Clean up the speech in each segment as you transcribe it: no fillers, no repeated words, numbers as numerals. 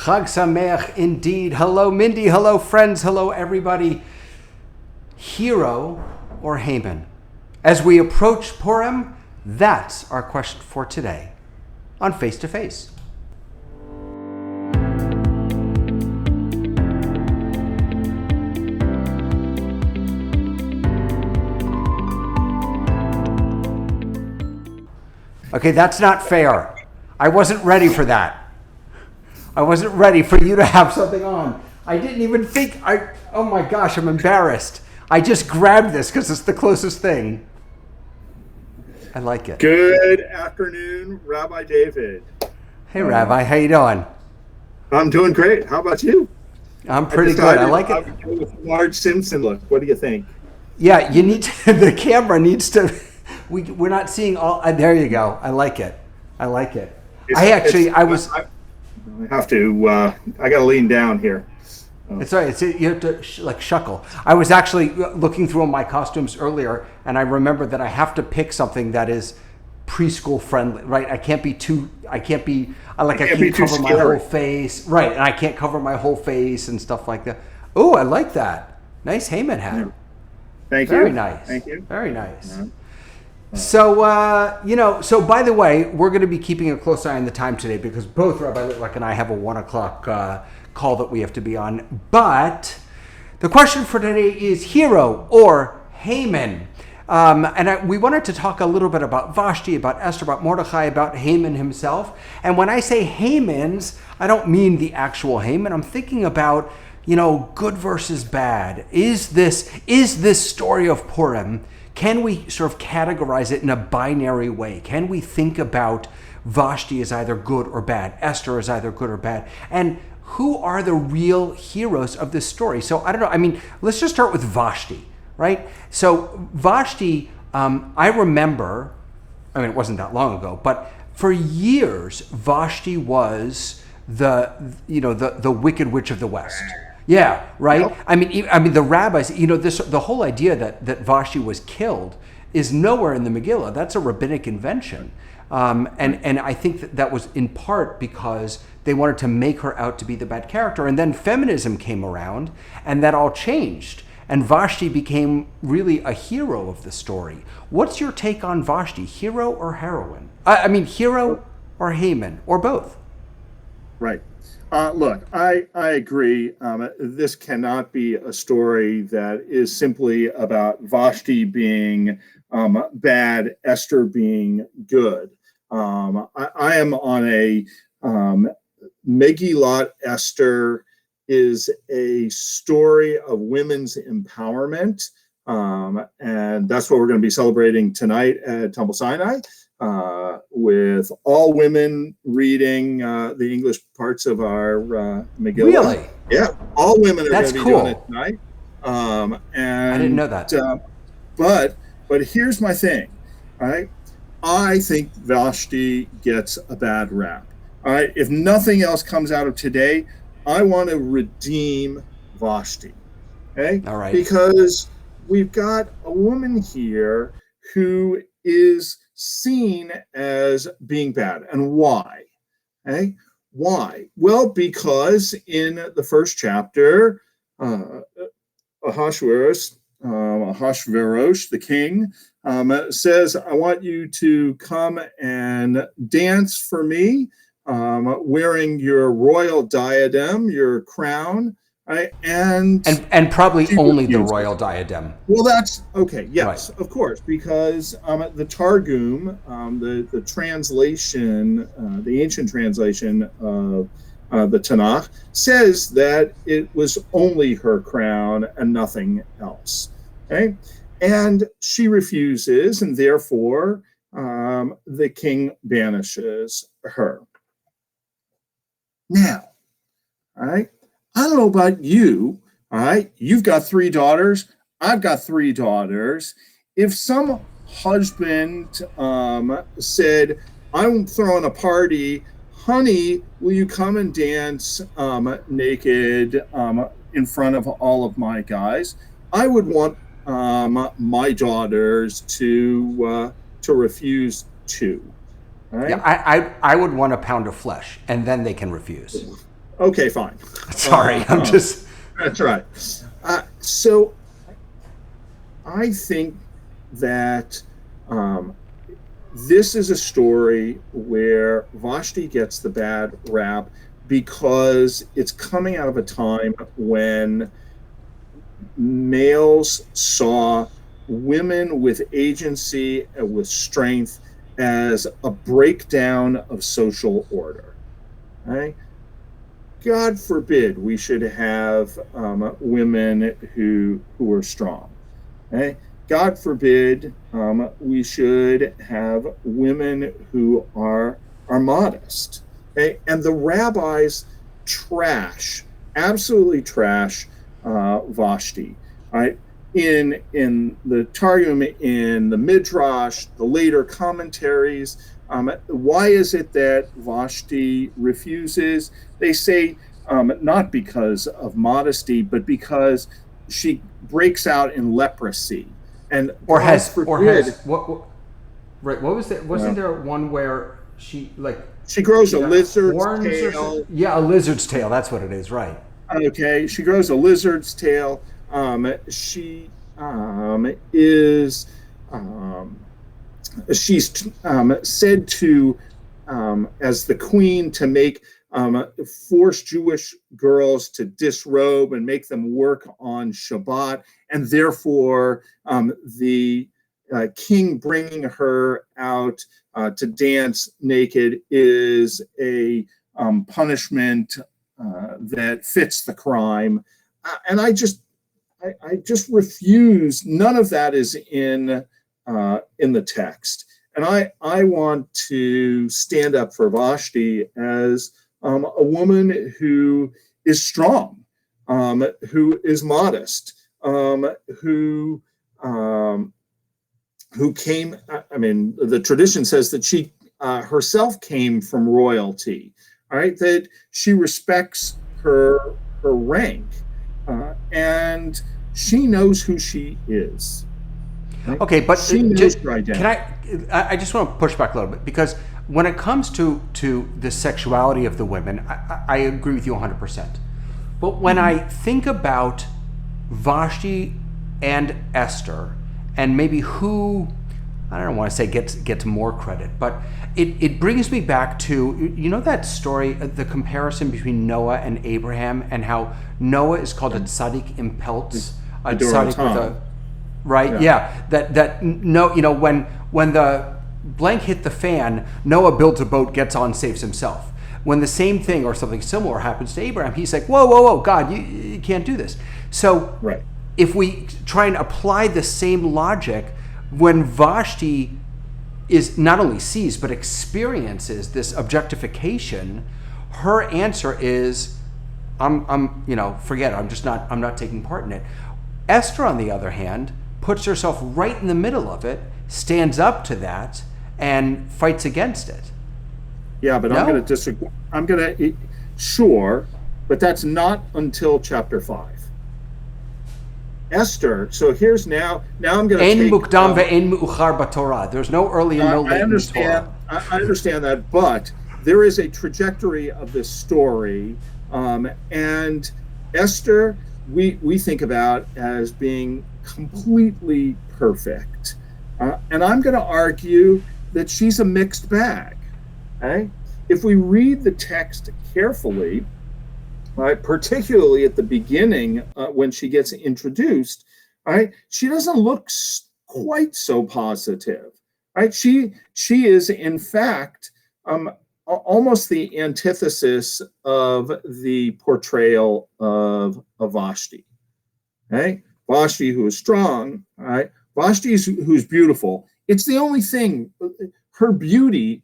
Chag Sameach indeed. Hello, Mindy. Hello, friends. Hello, everybody. Hero or Haman? As we approach Purim, that's our question for today on Face to Face. Okay, that's not fair. I wasn't ready for that. I wasn't ready for you to have something on. I didn't even think, oh my gosh, I'm embarrassed. I just grabbed this because it's the closest thing. I like it. Good afternoon, Rabbi David. Hey, Rabbi, how you doing? I'm doing great. How about you? I'm pretty good. I like it. I would go with Marge Simpson look. What do you think? Yeah, you need to, the camera needs to, we're not seeing all, there you go. I like it. I like it. I have to, I got to lean down here. It's all right. You have to shuckle. I was actually looking through my costumes earlier, and I remember that I have to pick something that is preschool friendly, right? I can't cover my whole face, right? And I can't cover my whole face and stuff like that. Oh, I like that. Nice Haman hat. Thank you. Very nice. Thank you. Very nice. So, so by the way, we're going to be keeping a close eye on the time today because both Rabbi Litwak and I have a 1 o'clock call that we have to be on. But the question for today is hero or Haman. We wanted to talk a little bit about Vashti, about Esther, about Mordechai, about Haman himself. And when I say Hamans, I don't mean the actual Haman. I'm thinking about, good versus bad. Is this story of Purim, can we sort of categorize it in a binary way? Can we think about Vashti as either good or bad, Esther as either good or bad? And who are the real heroes of this story? So I don't know. Let's just start with Vashti, right? So Vashti, I remember, it wasn't that long ago, but for years, Vashti was the Wicked Witch of the West. Yeah, right. Yep. The rabbis, the whole idea that Vashti was killed is nowhere in the Megillah. That's a rabbinic invention. And I think that was in part because they wanted to make her out to be the bad character. And then feminism came around and that all changed. And Vashti became really a hero of the story. What's your take on Vashti? Hero or heroine? Hero or Haman or both? Right. Look, I agree. This cannot be a story that is simply about Vashti being bad, Esther being good. I am on a Megillat Esther is a story of women's empowerment. And that's what we're going to be celebrating tonight at Temple Sinai. With all women reading the English parts of our Megillah. Really? Yeah, all women are going to be cool. doing it tonight. And I didn't know that. But here's my thing. All right, I think Vashti gets a bad rap. All right, if nothing else comes out of today, I want to redeem Vashti. Okay, all right, because we've got a woman here who is seen as being bad. And why? Okay? Why? Well, because in the first chapter, Ahasuerus, the king, says, I want you to come and dance for me, wearing your royal diadem, your crown, right? And probably only the royal diadem. Well, that's okay. Yes, right. Of course, because the Targum, the translation, the ancient translation of the Tanakh, says that it was only her crown and nothing else. Okay, and she refuses, and therefore the king banishes her. Now, all right. I don't know about you, all right? You've got 3 daughters. I've got 3 daughters. If some husband said, I'm throwing a party, honey, will you come and dance naked in front of all of my guys? I would want my daughters to refuse too. Right? Yeah, I would want a pound of flesh, and then they can refuse. Okay, fine. Sorry, I'm just. That's right. So I think that um, this is a story where Vashti gets the bad rap because it's coming out of a time when males saw women with agency and with strength as a breakdown of social order. Right? God forbid we should have women who are strong. Right? God forbid we should have women who are modest. Okay? And the rabbis trash, absolutely trash Vashti. Right? In the Targum, in the Midrash, the later commentaries, why is it that Vashti refuses? They say not because of modesty, but because she breaks out in leprosy, and Or God has forbid. what right, what was that? Wasn't Uh, there one where she grows she a got lizard's horns or something? tail. Yeah, a lizard's tail, that's what it is, right. Okay, she grows a lizard's tail. She is um, she's said to, as the queen, to make force Jewish girls to disrobe and make them work on Shabbat, and therefore the king bringing her out to dance naked is a punishment that fits the crime. And I just refuse. None of that is in the text. And I want to stand up for Vashti as a woman who is strong, who is modest, who um, who came. I mean, the tradition says that she herself came from royalty. All right, that she respects her rank, and she knows who she is. Right? Okay, but She knows her can identity. I just want to push back a little bit, because when it comes to the sexuality of the women, I agree with you 100%. But when I think about Vashti and Esther, and maybe who, I don't want to say gets more credit, but it brings me back to, you know, that story, the comparison between Noah and Abraham, and how Noah is called a tzaddik impelts, a tzaddik with a, right? Yeah. That no, you know, when the blank hit the fan, Noah builds a boat, gets on, saves himself. When the same thing or something similar happens to Abraham, he's like, whoa, whoa, whoa, God, you can't do this. So Right. if we try and apply the same logic, when Vashti is not only sees but experiences this objectification, her answer is, I'm you know, forget it. I'm not taking part in it. Esther, on the other hand, puts herself right in the middle of it, stands up to that, and fights against it. Yeah, but I'm No? going to disagree. I'm going to, sure, but that's not until chapter 5. Esther, so here's now I'm going to En take. mukdam ve'en meuchar b'Torah. There's no early and no I late in the Torah. understand. I understand that, but there is a trajectory of this story, and Esther, we think about as being completely perfect, and I'm going to argue that she's a mixed bag. Okay? If we read the text carefully, right, particularly at the beginning when she gets introduced, right, she doesn't look quite so positive. Right? She is in fact almost the antithesis of the portrayal of Vashti. Right? Vashti, who is strong, right? Vashti who's beautiful. It's the only thing. Her beauty,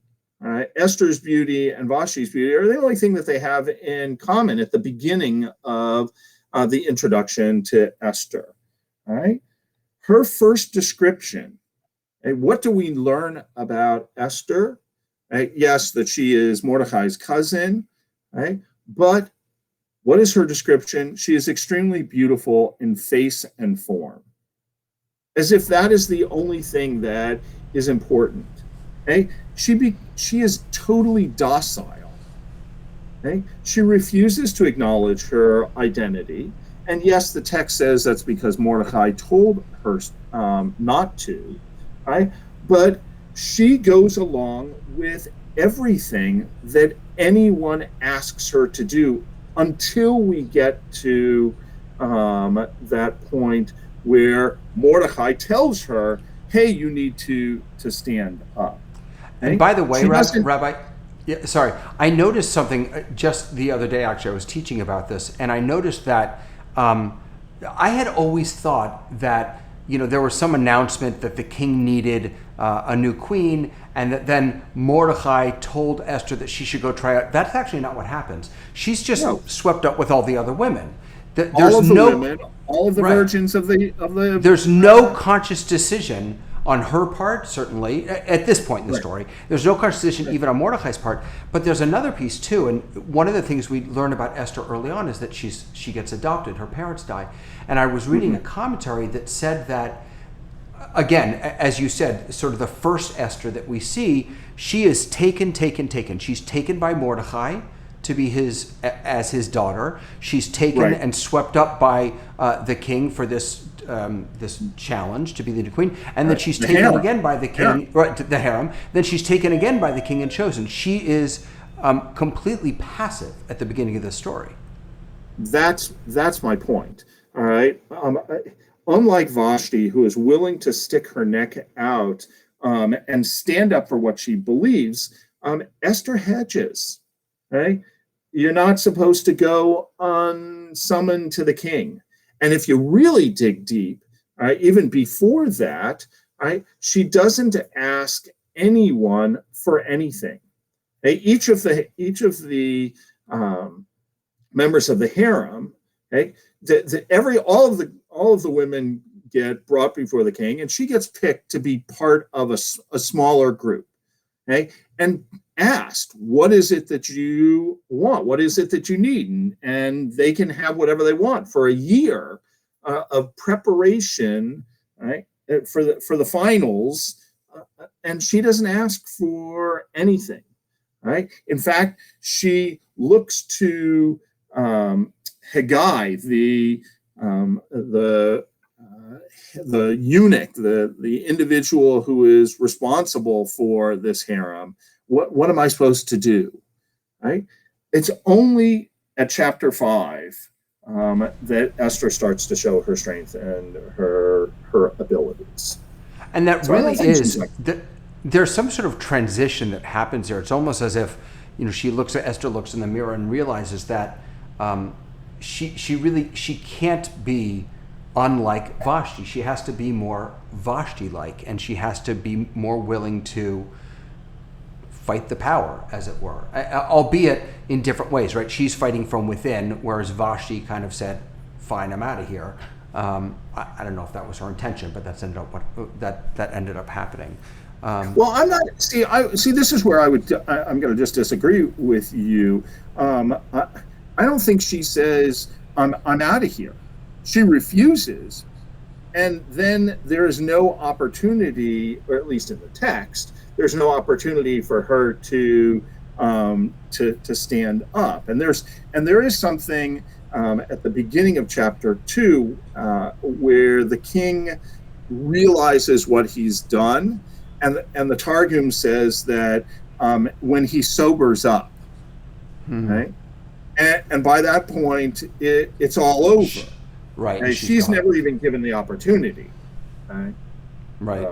Esther's beauty and Vashti's beauty, are the only thing that they have in common at the beginning of the introduction to Esther. All right? Her first description. And what do we learn about Esther? Yes, that she is Mordecai's cousin, right? But what is her description? She is extremely beautiful in face and form, as if that is the only thing that is important. Okay? She is totally docile. Okay? She refuses to acknowledge her identity. And yes, the text says that's because Mordecai told her not to, right? But she goes along with everything that anyone asks her to do until we get to that point where Mordecai tells her, "Hey, you need to stand up." And Okay? by the way, She doesn't. Rabbi, yeah, sorry, I noticed something just the other day. Actually, I was teaching about this, and I noticed that I had always thought that there was some announcement that the king needed a new queen, and that then Mordecai told Esther that she should go try out. That's actually not what happens. She's just No. swept up with all the other women. There's All of the no women, all of the right. virgins of the. There's no conscious decision on her part, certainly, at this point in the Right. story. There's no conscious decision even on Mordecai's part. But there's another piece, too. And one of the things we learn about Esther early on is that she gets adopted. Her parents die. And I was reading a commentary that said that, again, as you said, sort of the first Esther that we see, she is taken. She's taken by Mordecai to be as his daughter. She's taken Right. and swept up by the king for this challenge to be the new queen, and then she's taken harem. again by the king, right? The harem. Then she's taken again by the king and chosen. She is completely passive at the beginning of the story. That's my point. All right. Unlike Vashti, who is willing to stick her neck out and stand up for what she believes, Esther hedges. Right. You're not supposed to go unsummoned to the king. And if you really dig deep, even before that, she doesn't ask anyone for anything. Each of the members of the harem, all of the women get brought before the king, and she gets picked to be part of a smaller group, and asked, "What is it that you want? What is it that you need?" And they can have whatever they want for a year of preparation, right, for the finals, and she doesn't ask for anything, right? In fact, she looks to Haggai, the eunuch, the individual who is responsible for this harem. What am I supposed to do? Right? It's only at chapter 5 that Esther starts to show her strength and her abilities. And that So really is there's some sort of transition that happens there. It's almost as if Esther looks in the mirror and realizes that she can't be unlike Vashti. She has to be more Vashti-like, and she has to be more willing to fight the power, as it were, albeit in different ways, right? She's fighting from within, whereas Vashti kind of said, "Fine, I'm out of here." I don't know if that was her intention, but that ended up happening. Well, I'm not. See. This is where I'm going to just disagree with you. I don't think she says, "I'm out of here." She refuses, and then there is no opportunity, or at least in the text, there's no opportunity for her to stand up. And there is something at the beginning of chapter 2 where the king realizes what he's done, and the Targum says that when he sobers up, right, and by that point it's all over. Right. And she's never even given the opportunity. Right.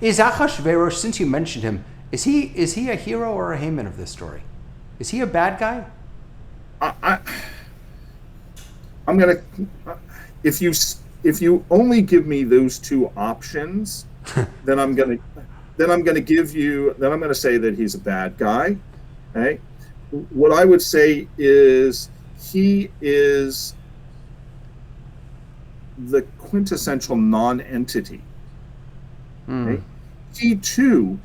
Is Achashverosh, since you mentioned him, is he a hero or a Haman of this story? Is he a bad guy? I'm gonna if you only give me those two options, then I'm gonna say that he's a bad guy. Okay. What I would say is he is the quintessential non-entity. Okay? He too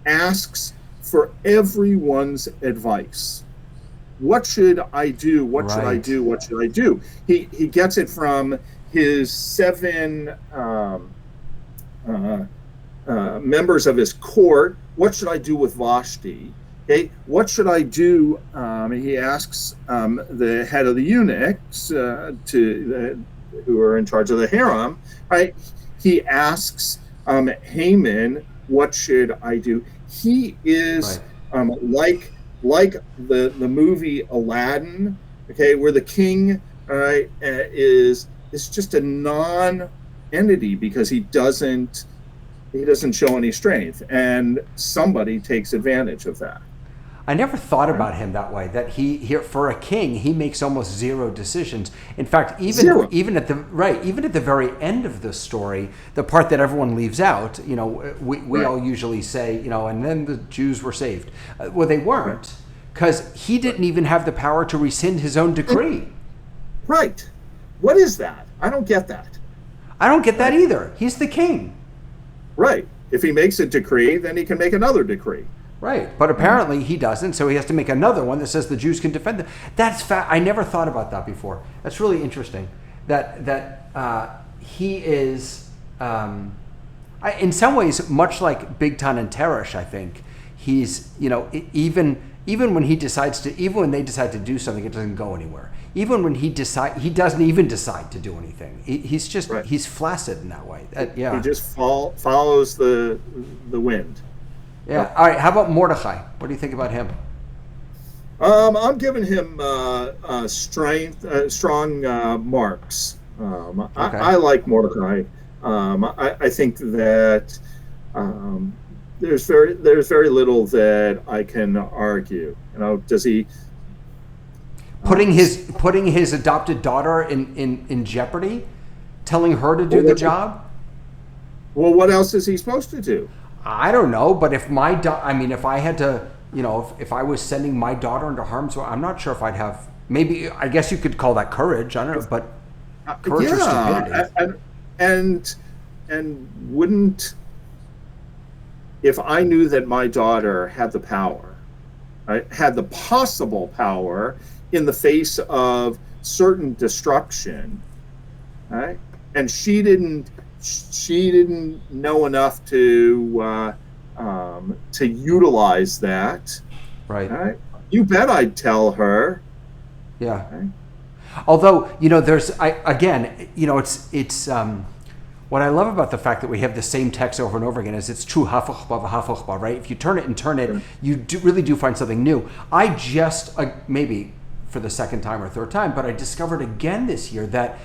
asks for everyone's advice. What should I do? What should I do? What should I do? He gets it from his 7 members of his court. What should I do with Vashti? Okay, what should I do? He asks the head of the eunuchs who are in charge of the harem. Right? He asks Haman, "What should I do?" He is Right. like the movie Aladdin. Okay, where the king, all right, is just a non-entity because he doesn't show any strength, and somebody takes advantage of that. I never thought Right? about him that way. That he for a king, he makes almost zero decisions. In fact, Zero. even at the very end of the story, the part that everyone leaves out, we Right. all usually say, and then the Jews were saved. Well, they Right. weren't, because he didn't even have the power to rescind his own decree. Right. What is that? I don't get that. I don't get that Right. either. He's the king. Right. If he makes a decree, then he can make another decree. Right, but apparently he doesn't, so he has to make another one that says the Jews can defend them. I never thought about that before. That's really interesting. That he is, in some ways, much like Bigtan and Teresh. I think he's, even when they decide to do something, it doesn't go anywhere. Even when he doesn't even decide to do anything. He's just Right. he's flaccid in that way. He just follows the wind. Yeah. All right. How about Mordechai? What do you think about him? I'm giving him strong marks. Okay. I like Mordecai. I think that there's very little that I can argue. Does he Putting his adopted daughter in jeopardy, telling her to do the job. Well, what else is he supposed to do? I don't know, but if if I had to, if I was sending my daughter into harm's way, I'm not sure if I'd have. Maybe I guess you could call that courage. I don't know, but courage or stupidity. And wouldn't, if I knew that my daughter had the power, right, had the possible power in the face of certain destruction, right, and she didn't know enough to utilize that, Right. You bet I'd tell her. Yeah. Right? Although it's what I love about the fact that we have the same text over and over again is it's true hafuchba v'hafuchba, right? If you turn it and turn it, you really do find something new. I just maybe for the second time or third time, but I discovered again this year that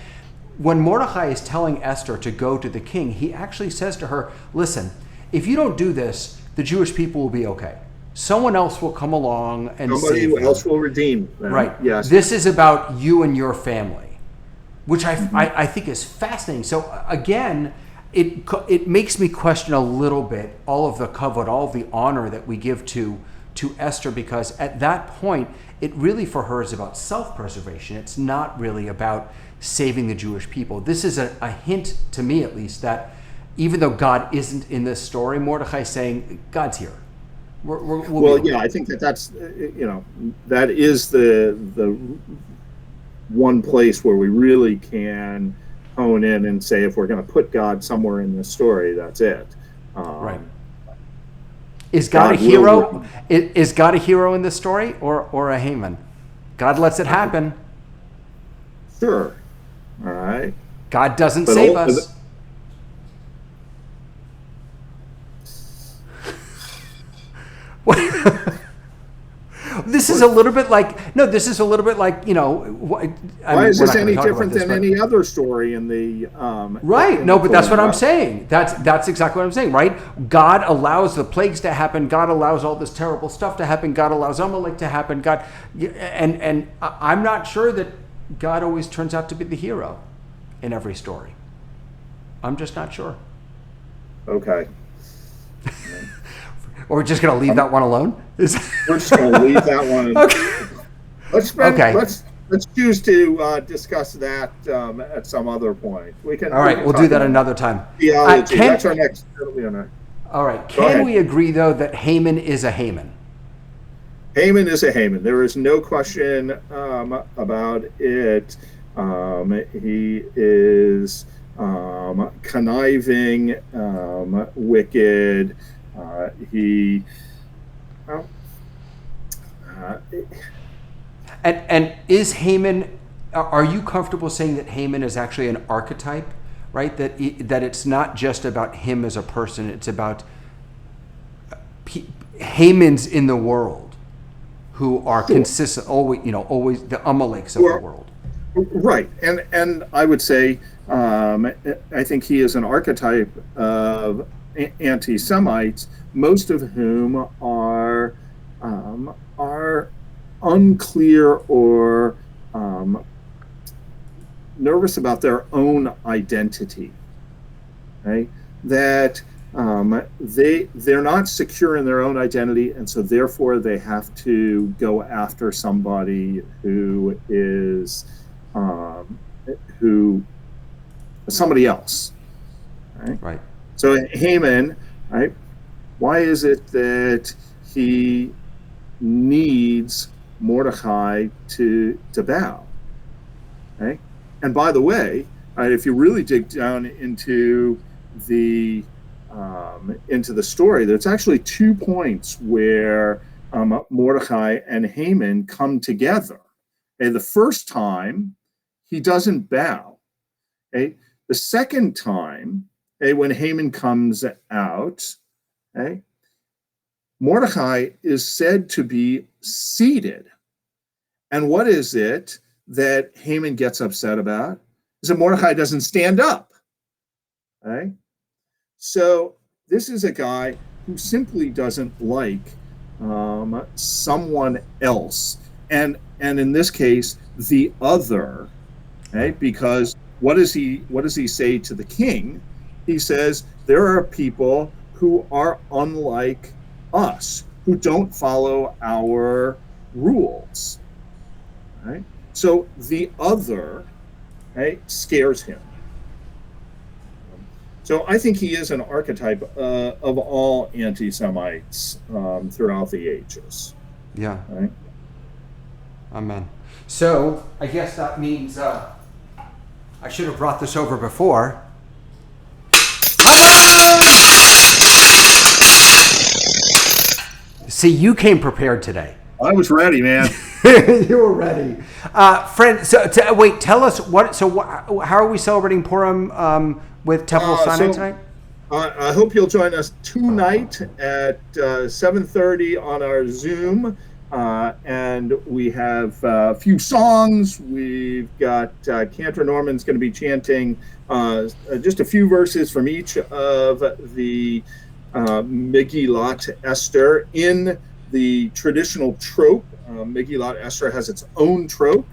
when Mordechai is telling Esther to go to the king, he actually says to her, "Listen, if you don't do this, the Jewish people will be okay. Someone else will come along and Somebody save them. else will redeem them." Right. Yes. This is about you and your family, which I think is fascinating. So again, it makes me question a little bit all of the kavod, all of the honor that we give to Esther, because at that point, it really for her is about self-preservation. It's not really about saving the Jewish people. This is a hint, to me at least, that even though God isn't in this story, Mordechai is saying, God's here. I think that's that is the one place where we really can hone in and say, if we're going to put God somewhere in this story, that's it. Right. Is God a hero? Is God a hero in this story, or a Haman? God lets it happen. Sure. All right. God doesn't save us. This is a little bit like why is this any different than any other story in the right? No, but that's what I'm saying. That's exactly what I'm saying, right? God allows the plagues to happen. God allows all this terrible stuff to happen. God allows Amalek to happen. And I'm not sure that God always turns out to be the hero in every story. I'm just not sure. Okay. Or we're just going to leave that one alone? We're just going to leave that one. Okay. Let's choose to discuss that at some other point. All right, we'll do that another time. Theology. That's our next. All right. Can we agree, though, that Haman is a Haman? Haman is a Haman. There is no question about it. He is conniving, wicked. And is Haman? Are you comfortable saying that Haman is actually an archetype, right? That it's not just about him as a person; it's about Hamans in the world who are consistent, always the Amaleks of the world. Right, and I would say I think he is an archetype of anti-Semites, most of whom are unclear or nervous about their own identity. Right, that they're not secure in their own identity, and so therefore they have to go after somebody who is somebody else. Right. So Haman, right? Why is it that he needs Mordecai to bow? Right. And by the way, right, if you really dig down into the story, there's actually 2 points where Mordecai and Haman come together. Okay, the first time, he doesn't bow. Okay, the second time, okay, when Haman comes out, okay, Mordecai is said to be seated. And what is it that Haman gets upset about? Is that Mordecai doesn't stand up. Okay? So this is a guy who simply doesn't like someone else, and in this case, the other. Okay? Because what does he say to the king? He says, there are people who are unlike us, who don't follow our rules. Right? So the other, right, scares him. So I think he is an archetype of all anti-Semites throughout the ages. Yeah. Right? Amen. So I guess that means I should have brought this over before. See, you came prepared today. I was ready, man. You were ready, friend. So wait, tell us what. So how are we celebrating Purim with Temple of Sinai tonight? I hope you'll join us tonight at 7:30 on our Zoom, and we have a few songs. We've got Cantor Norman's going to be chanting just a few verses from each of the Megillat Esther in the traditional trope. Megillat Esther has its own trope,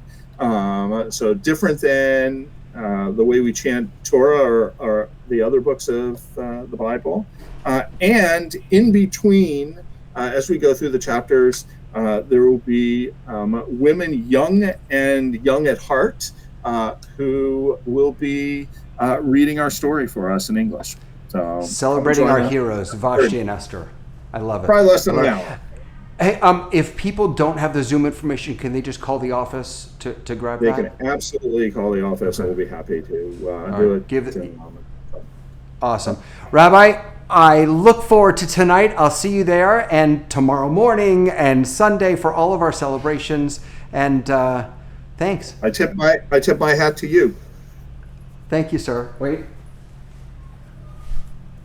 so different than the way we chant Torah or the other books of the Bible. And in between, as we go through the chapters, there will be women young at heart who will be reading our story for us in English. So celebrating our heroes, Vashti and Esther. I love it. Probably less than an hour. Hey, if people don't have the Zoom information, can they just call the office to grab that? They can absolutely call the office, and we'll be happy to do it. Awesome. Rabbi, I look forward to tonight. I'll see you there, and tomorrow morning and Sunday for all of our celebrations. And thanks. I tip my hat to you. Thank you, sir. Wait.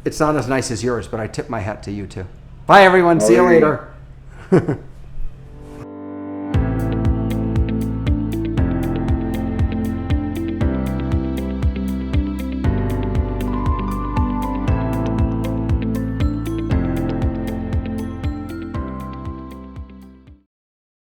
It's not as nice as yours, but I tip my hat to you too. Bye, everyone. See you later.